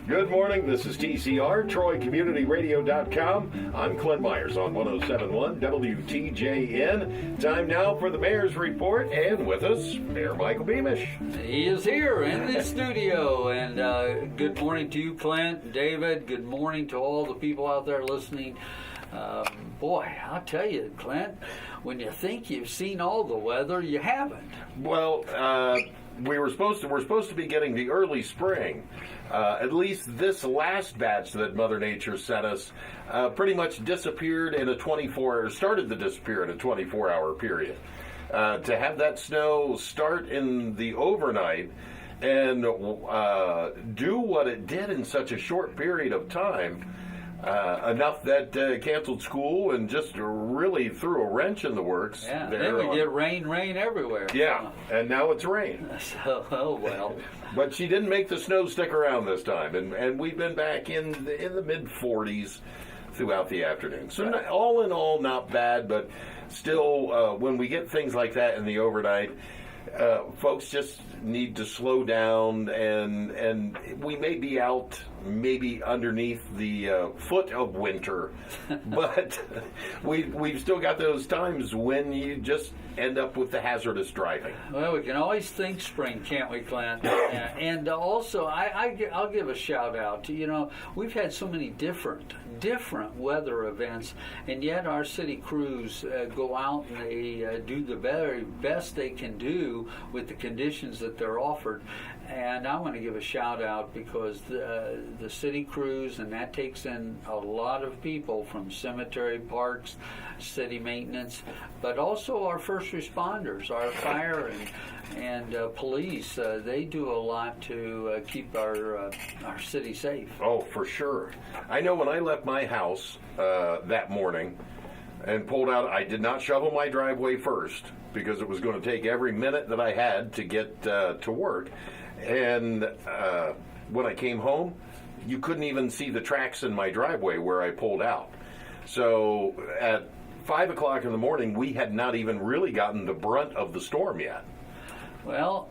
Good morning. This is TCR, TroyCommunityRadio.com. I'm Clint Myers on 107.1 WTJN. Time now for the Mayor's Report, and with us, Mayor Michael Beamish. He is here in the studio, and good morning to you, Clint, David. Good morning to all the people out there listening. Boy, I'll tell you, Clint, when you think you've seen all the weather, you haven't. Well, we're supposed to be getting the early spring. At least this last batch that Mother Nature sent us pretty much disappeared in started to disappear in a 24-hour period. To have that snow start in the overnight and do what it did in such a short period of time, enough that canceled school and just really threw a wrench in the works. Yeah, then we get rain everywhere. Yeah, and now it's rain. So, oh well. But she didn't make the snow stick around this time, and we've been back in the mid-40s throughout the afternoon. So all in all, not bad, but still, when we get things like that in the overnight, folks just need to slow down, and we may be out maybe underneath the foot of winter, but we've still got those times when you just end up with the hazardous driving. Well, we can always think spring, can't we, Clint? And also, I'll give a shout out to, we've had so many different weather events, and yet our city crews go out and they do the very best they can do with the conditions that they're offered. And I want to give a shout out because the city crews, and that takes in a lot of people from cemetery, parks, city maintenance, but also our first responders, our fire and police. They do a lot to keep our city safe. Oh, for sure. I know when I left my house that morning and pulled out, I did not shovel my driveway first because it was going to take every minute that I had to get to work. And when I came home, you couldn't even see the tracks in my driveway where I pulled out. So at 5 o'clock in the morning, we had not even really gotten the brunt of the storm yet. Well,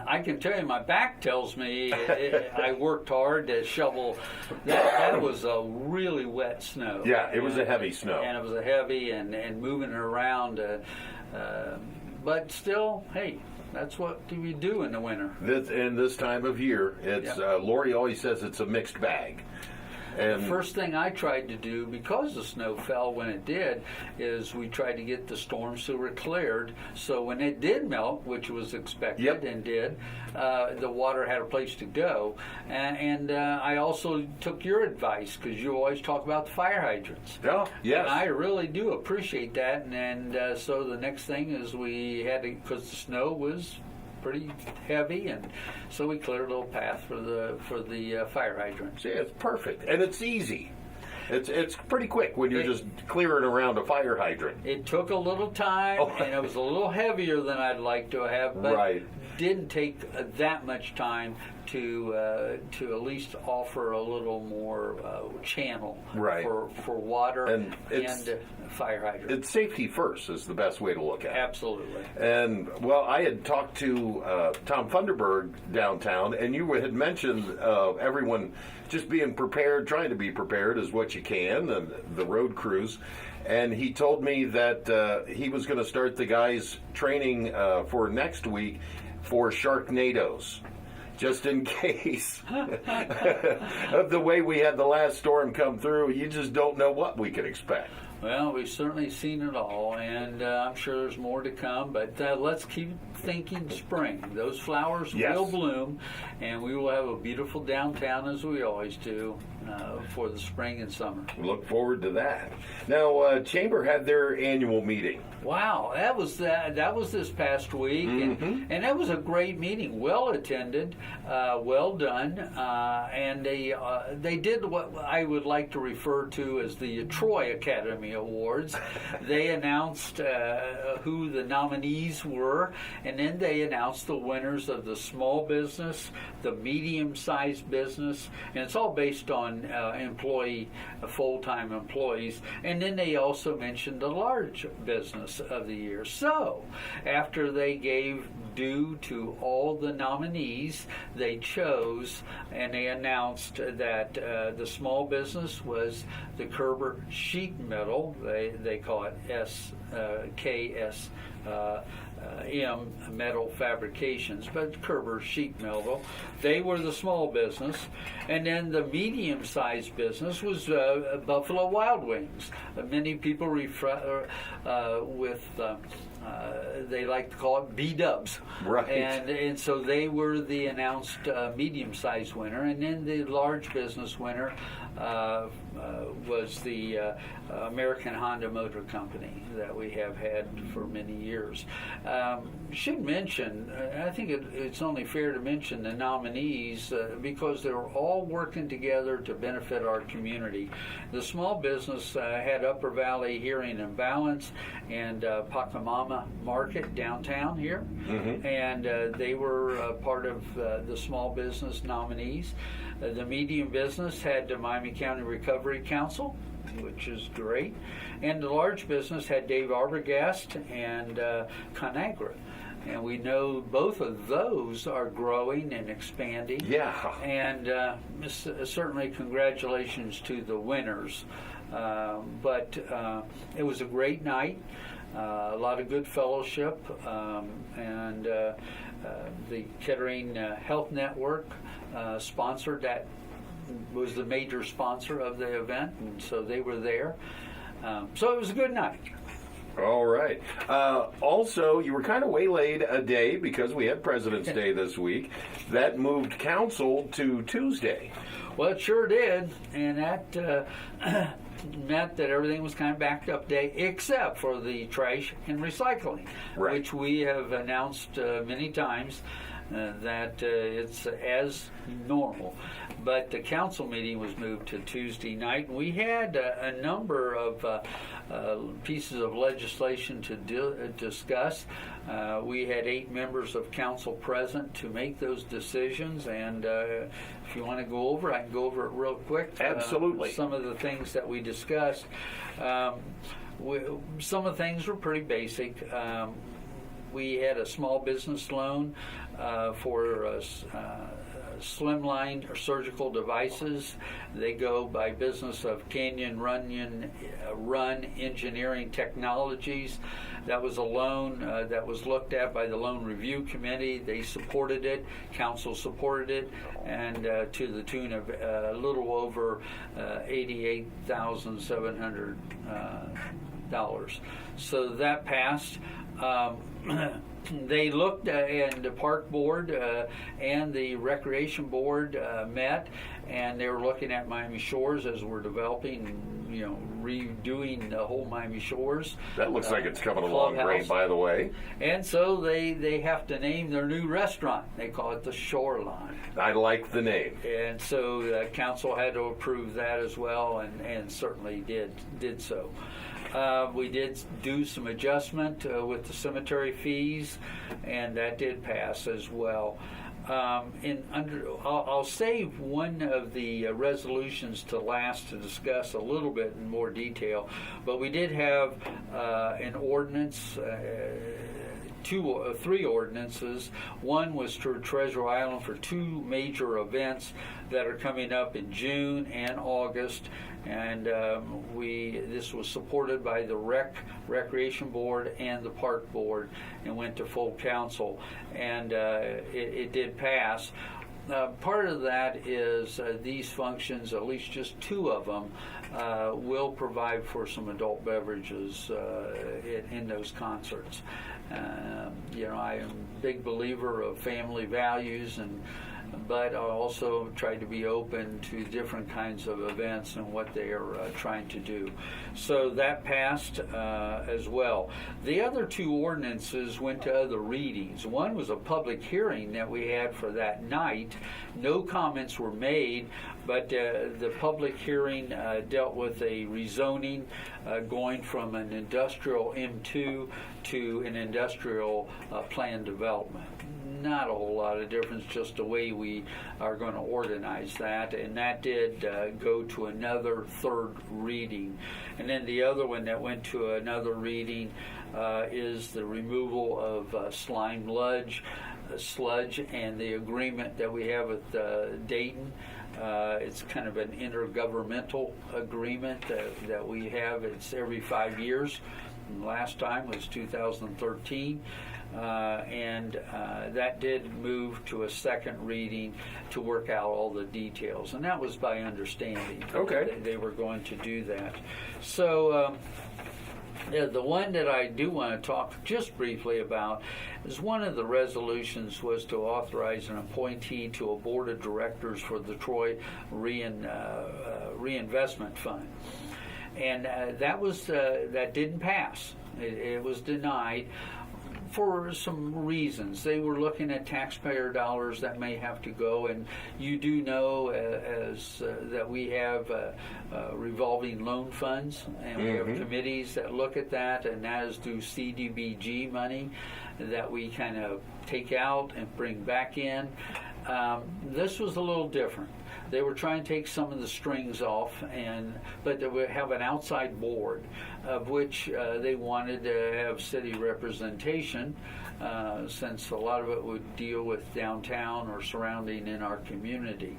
I can tell you, my back tells me I worked hard to shovel. That was a really wet snow. Yeah, it was a heavy snow. And it was a heavy and moving it around. But still, hey, that's what we do in the winter. In this time of year, it's Lori always says it's a mixed bag. And the first thing I tried to do, because the snow fell when it did, is we tried to get the storm sewer cleared. So when it did melt, which was expected and did, the water had a place to go. And I also took your advice, because you always talk about the fire hydrants. Oh, yes. And I really do appreciate that. And so the next thing is we had to, because the snow was pretty heavy, and so we cleared a little path for the fire hydrants. Yeah, it's perfect, and it's easy. It's pretty quick when you're just clearing around a fire hydrant. It took a little time, and it was a little heavier than I'd like to have, but didn't take that much time to at least offer a little more channel for water and fire hydrant. It's safety first is the best way to look at it. Absolutely. And, well, I had talked to Tom Funderburg downtown, and you had mentioned everyone just being prepared, trying to be prepared as what you can, and the road crews. And he told me that he was going to start the guys training for next week for Sharknadoes, just in case of the way we had the last storm come through. You just don't know what we could expect. Well, we've certainly seen it all, and I'm sure there's more to come, but let's keep thinking spring. Those flowers will bloom, and we will have a beautiful downtown, as we always do, for the spring and summer. Look forward to that. Now, Chamber had their annual meeting. Wow, that was this past week, and that was a great meeting, well attended, well done, and they did what I would like to refer to as the Troy Academy Academy Awards. They announced who the nominees were, and then they announced the winners of the small business, the medium-sized business, and it's all based on full-time employees. And then they also mentioned the large business of the year. So, after they gave due to all the nominees, they chose and they announced that the small business was the Kerber Sheet Metal. They call it KSM Metal Fabrications, but Kerber Sheet Metal. They were the small business, and then the medium-sized business was Buffalo Wild Wings. Many people they like to call it B-dubs. Right. And so they were the announced medium-sized winner, and then the large business winner was the American Honda Motor Company that we have had for many years. Should mention, I think it's only fair to mention the nominees because they were all working together to benefit our community. The small business had Upper Valley Hearing and Balance and Pacamama Market downtown here, and they were part of the small business nominees. The medium business had the Miami County Recovery Council, which is great, and the large business had Dave Arbogast and ConAgra. And we know both of those are growing and expanding. Yeah. And certainly congratulations to the winners. But it was a great night, a lot of good fellowship, and the Kettering Health Network sponsored that, was the major sponsor of the event, and so they were there. So it was a good night. All right. Also, you were kind of waylaid a day because we had President's Day this week. That moved council to Tuesday. Well, it sure did, and that meant that everything was kind of backed up day, except for the trash and recycling, right, which we have announced many times that it's as normal. But the council meeting was moved to Tuesday night. We had a number of pieces of legislation to discuss. We had 8 members of council present to make those decisions, and if you want to go over, I can go over it real quick. Absolutely. Some of the things that we discussed. Some of the things were pretty basic. We had a small business loan for slimline or surgical devices. They go by business of Canyon Run Engineering Technologies. That was a loan that was looked at by the Loan Review Committee. They supported it. Council supported it, and to the tune of a little over $88,700. So that passed. They looked and the park board and the recreation board met, and they were looking at Miami Shores as we're developing, redoing the whole Miami Shores. That looks like it's coming along great, by the way. And so they have to name their new restaurant. They call it the Shoreline. I like the name. And so council had to approve that as well, and certainly did so. We did do some adjustment with the cemetery fees, and that did pass as well. I'll save one of the resolutions to last to discuss a little bit in more detail, but we did have an ordinance, 3 ordinances. One was to Treasure Island for 2 major events that are coming up in June and August, and this was supported by the Recreation Board and the Park Board and went to full council, and it did pass. Part of that is these functions, at least just 2 of them, will provide for some adult beverages in those concerts. I am a big believer of family values, and but also tried to be open to different kinds of events and what they are trying to do. So that passed as well. The other two ordinances went to other readings. One was a public hearing that we had for that night. No comments were made, but the public hearing dealt with a rezoning going from an industrial M2 to an industrial plan development. Not a whole lot of difference, just the way we are going to organize that, and that did go to another third reading. And then the other one that went to another reading is the removal of sludge and the agreement that we have with Dayton. It's kind of an intergovernmental agreement that we have. It's every 5 years. And last time was 2013. And that did move to a second reading to work out all the details. And that was by understanding. Okay. They were going to do that. So the one that I do want to talk just briefly about is one of the resolutions was to authorize an appointee to a board of directors for the Troy Reinvestment Fund. And that didn't pass. It was denied for some reasons. They were looking at taxpayer dollars that may have to go, and you do know that we have revolving loan funds, and we have committees that look at that, and that is through CDBG money that we kind of take out and bring back in. This was a little different. They were trying to take some of the strings off, but they would have an outside board, of which they wanted to have city representation, since a lot of it would deal with downtown or surrounding in our community.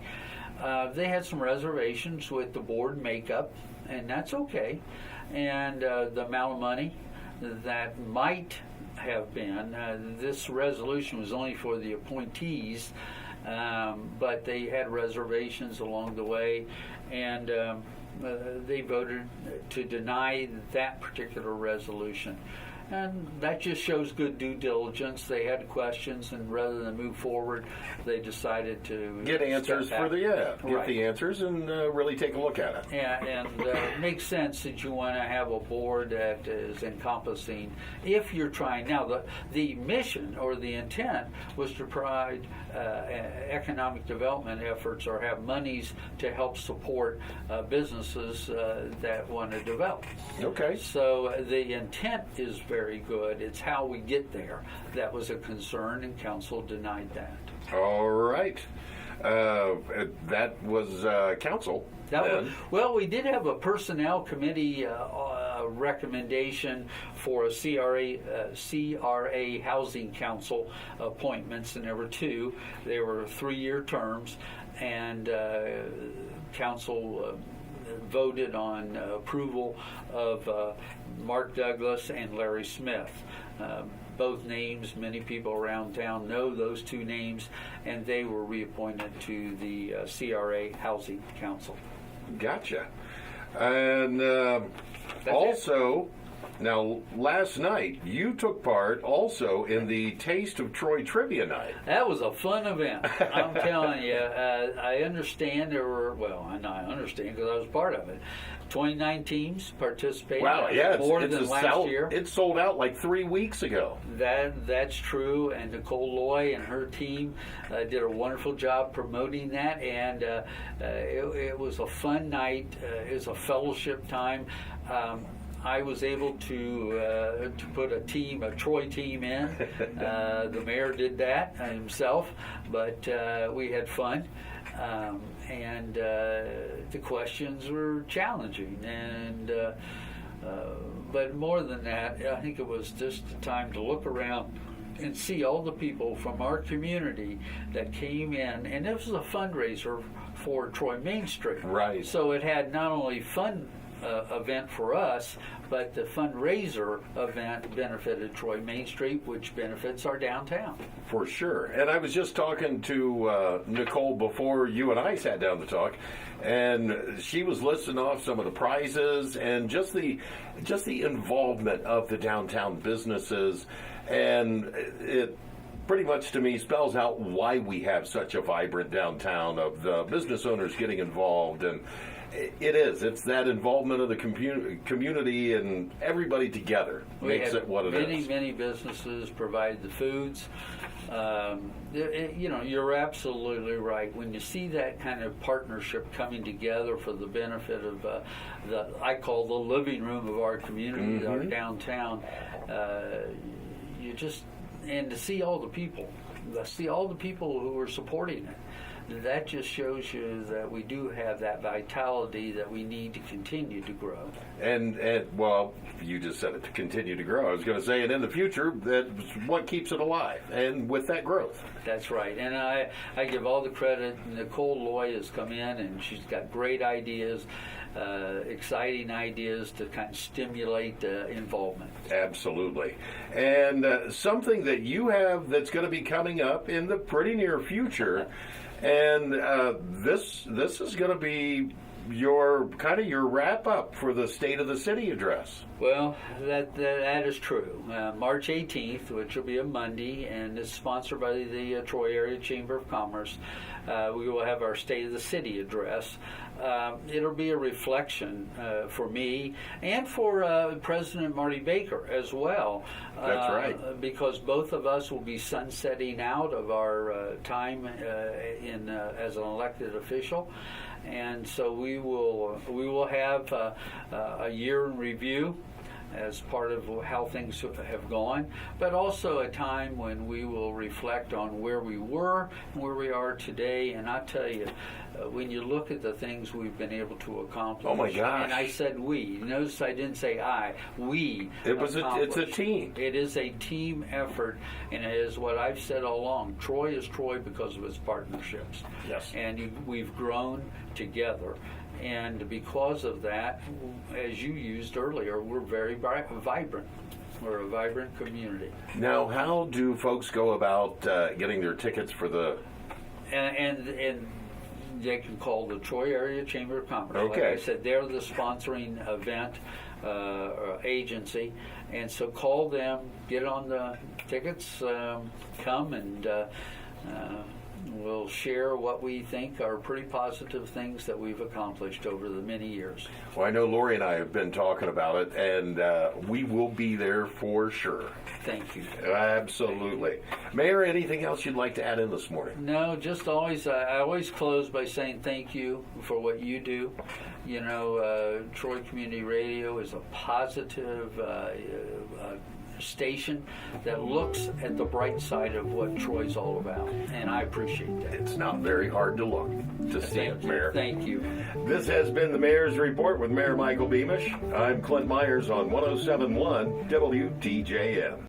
They had some reservations with the board makeup, and that's okay. And the amount of money that might have been, this resolution was only for the appointees, but they had reservations along the way, and they voted to deny that particular resolution. And that just shows good due diligence. They had questions, and rather than move forward, they decided to get answers get the answers and really take a look at it. Yeah, and it makes sense that you want to have a board that is encompassing. If you're trying now, the mission or the intent was to provide economic development efforts or have monies to help support businesses that want to develop. Okay. So the intent is very good. It's how we get there that was a concern, and council denied that. All right. That was council. Well, we did have a personnel committee recommendation for a CRA housing council appointments, and there were two. They were 3-year terms, and council voted on approval of Mark Douglas and Larry Smith. Both names, many people around town know those two names, and they were reappointed to the CRA Housing Council. Gotcha. And also, now last night you took part also in the Taste of Troy Trivia Night. That was a fun event. I'm telling you. I understand there were, I understand because I was part of it. 29 teams participated. Wow, yeah, more than last year. It sold out like 3 weeks ago. That's true, and Nicole Loy and her team did a wonderful job promoting that, and it was a fun night. It was a fellowship time. I was able to put a Troy team in. The mayor did that himself, but we had fun. And the questions were challenging, and but more than that, I think it was just a time to look around and see all the people from our community that came in, and it was a fundraiser for Troy Main Street. Right. So it had not only fun event for us, but the fundraiser event benefited Troy Main Street, which benefits our downtown. For sure. And I was just talking to Nicole before you and I sat down to talk, and she was listing off some of the prizes and just the involvement of the downtown businesses, and pretty much to me spells out why we have such a vibrant downtown of the business owners getting involved. And it's that involvement of the community and everybody together makes it what it is. Many businesses provide the foods. You're absolutely right. When you see that kind of partnership coming together for the benefit of I call the living room of our community, our downtown, and to see all the people who are supporting it. That just shows you that we do have that vitality that we need to continue to grow. And well, you just said it, to continue to grow. I was going to say, and in the future, that's what keeps it alive, and with that growth. That's right. And I give all the credit. Nicole Loy has come in, and she's got great ideas, exciting ideas to kind of stimulate involvement. Absolutely. And something that you have that's going to be coming up in the pretty near future. And this is going to be your wrap up for the State of the City address. Well, that is true. March 18th, which will be a Monday, and is sponsored by the Troy Area Chamber of Commerce. We will have our State of the City address. It'll be a reflection for me and for President Marty Baker as well. That's right. Because both of us will be sunsetting out of our time as an elected official. And so we will have a year in review as part of how things have gone, but also a time when we will reflect on where we were and where we are today. And I tell you, when you look at the things we've been able to accomplish, oh my gosh! And I said we. Notice I didn't say I. We. It's a team. It is a team effort, and it is what I've said all along. Troy is Troy because of its partnerships. Yes. And we've grown together. And because of that, as you used earlier, we're very vibrant. We're a vibrant community. Now, how do folks go about getting their tickets for the... And they can call the Troy Area Chamber of Commerce. Okay. Like I said, they're the sponsoring event agency. And so call them, get on the tickets, come and... we'll share what we think are pretty positive things that we've accomplished over the many years. Well, I know Lori and I have been talking about it, and we will be there for sure. Thank you. Absolutely. Mayor, anything else you'd like to add in this morning? No, just always, I always close by saying thank you for what you do. You know, Troy Community Radio is a positive station that looks at the bright side of what Troy's all about, and I appreciate that. It's not very hard to look to see it, Mayor. Thank you. This has been the Mayor's Report with Mayor Michael Beamish. I'm Clint Myers on 107.1 WTJM.